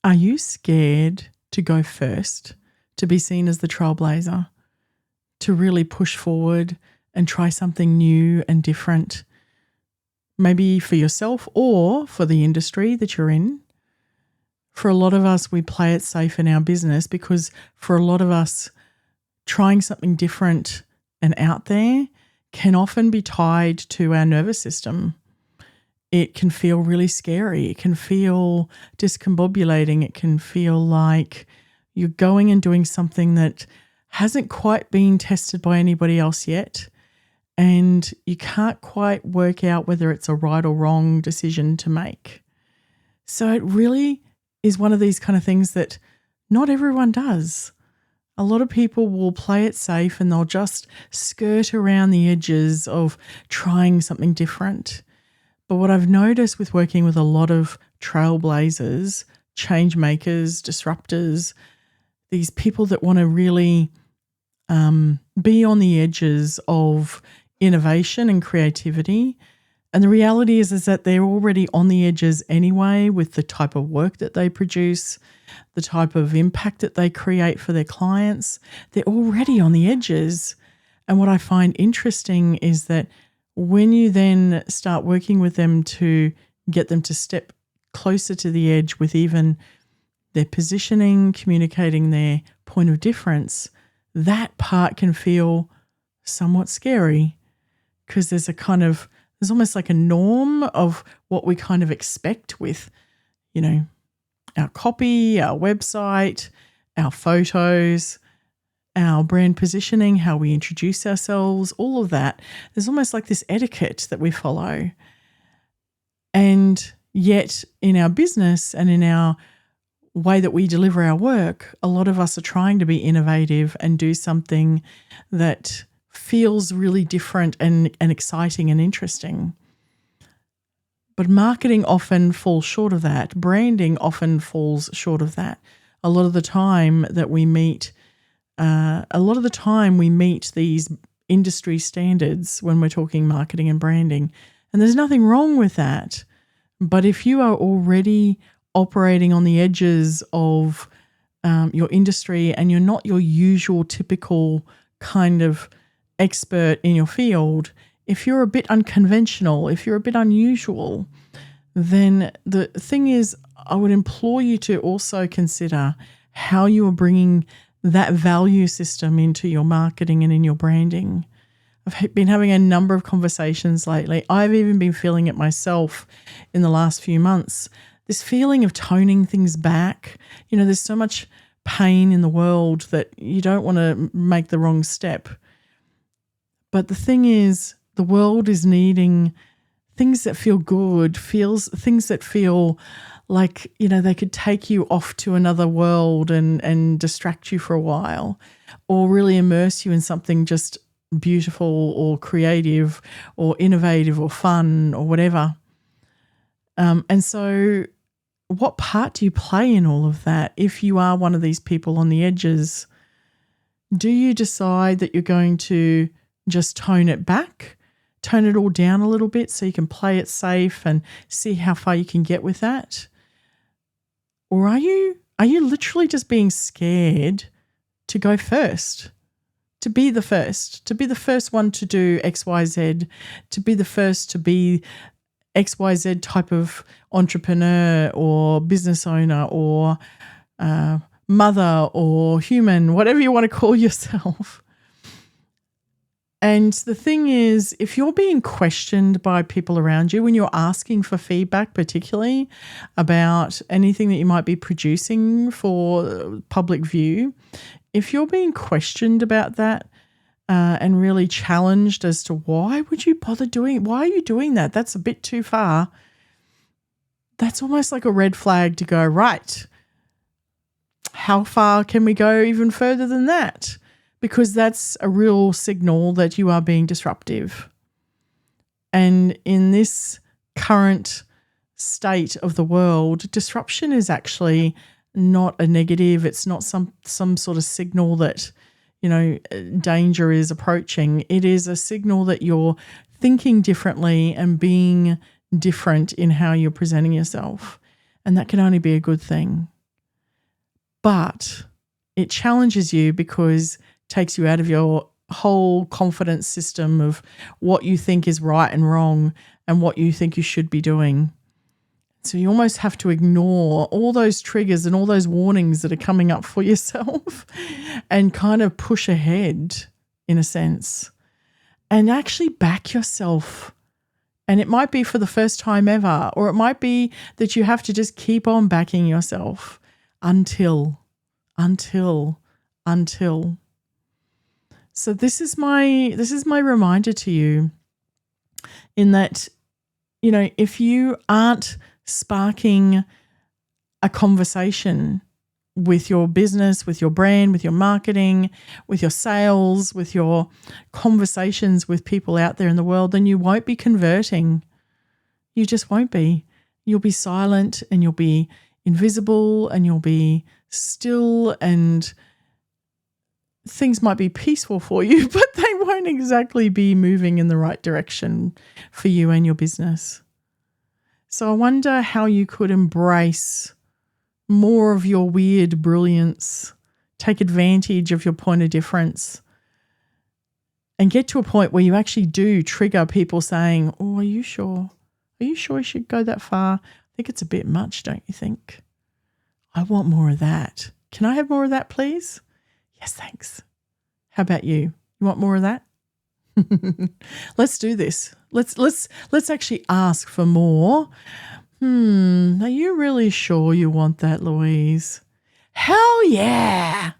Are you scared to go first, to be seen as the trailblazer, to really push forward and try something new and different, maybe for yourself or for the industry that you're in? For a lot of us, we play it safe in our business because for a lot of us, trying something different and out there can often be tied to our nervous system. It can feel really scary. It can feel discombobulating. It can feel like you're going and doing something that hasn't quite been tested by anybody else yet, and you can't quite work out whether it's a right or wrong decision to make. So it really is one of these kind of things that not everyone does. A lot of people will play it safe and they'll just skirt around the edges of trying something different. But what I've noticed with working with a lot of trailblazers, change makers, disruptors, these people that want to really be on the edges of innovation and creativity. And the reality is that they're already on the edges anyway with the type of work that they produce, the type of impact that they create for their clients. They're already on the edges. And what I find interesting is that when you then start working with them to get them to step closer to the edge with even their positioning, communicating their point of difference, that part can feel somewhat scary because there's almost like a norm of what we kind of expect with, our copy, our website, our photos, our brand positioning, how we introduce ourselves, all of that. There's almost like this etiquette that we follow. And yet in our business and in our way that we deliver our work, a lot of us are trying to be innovative and do something that feels really different and exciting and interesting. But marketing often falls short of that. Branding often falls short of that. A lot of the time we meet these industry standards when we're talking marketing and branding. And there's nothing wrong with that. But if you are already operating on the edges of your industry and you're not your usual typical kind of expert in your field, if you're a bit unconventional, if you're a bit unusual, then the thing is, I would implore you to also consider how you are bringing that value system into your marketing and in your branding. I've been having a number of conversations lately. I've even been feeling it myself in the last few months. This feeling of toning things back. There's so much pain in the world that you don't want to make the wrong step. But the thing is, the world is needing things that feel good, things that feel like, they could take you off to another world and distract you for a while, or really immerse you in something just beautiful or creative or innovative or fun or whatever. And so what part do you play in all of that if you are one of these people on the edges? Do you decide that you're going to just tone it back, tone it all down a little bit so you can play it safe and see how far you can get with that? Or are you literally just being scared to go first, to be the first one to do XYZ, to be the first to be XYZ type of entrepreneur or business owner or mother or human, whatever you want to call yourself? And the thing is, if you're being questioned by people around you when you're asking for feedback, particularly about anything that you might be producing for public view, if you're being questioned about that and really challenged as to why are you doing that? That's a bit too far. That's almost like a red flag to go, right, how far can we go even further than that? Because that's a real signal that you are being disruptive. And in this current state of the world, disruption is actually not a negative. It's not some sort of signal that, danger is approaching. It is a signal that you're thinking differently and being different in how you're presenting yourself. And that can only be a good thing. but it challenges you because it takes you out of your whole confidence system of what you think is right and wrong and what you think you should be doing. So you almost have to ignore all those triggers and all those warnings that are coming up for yourself and kind of push ahead in a sense and actually back yourself. And it might be for the first time ever, or it might be that you have to just keep on backing yourself until. So this is my reminder to you in that, if you aren't sparking a conversation with your business, with your brand, with your marketing, with your sales, with your conversations with people out there in the world, then you won't be converting. You just won't be. You'll be silent and you'll be invisible and you'll be still, and things might be peaceful for you, but they won't exactly be moving in the right direction for you and your business. So I wonder how you could embrace more of your weird brilliance, take advantage of your point of difference, and get to a point where you actually do trigger people saying, "Oh, are you sure? Are you sure you should go that far? I think it's a bit much, don't you think? I want more of that. Can I have more of that, please? Yes, thanks. How about you? You want more of that?" Let's do this. Let's actually ask for more. Are you really sure you want that, Louise? Hell yeah.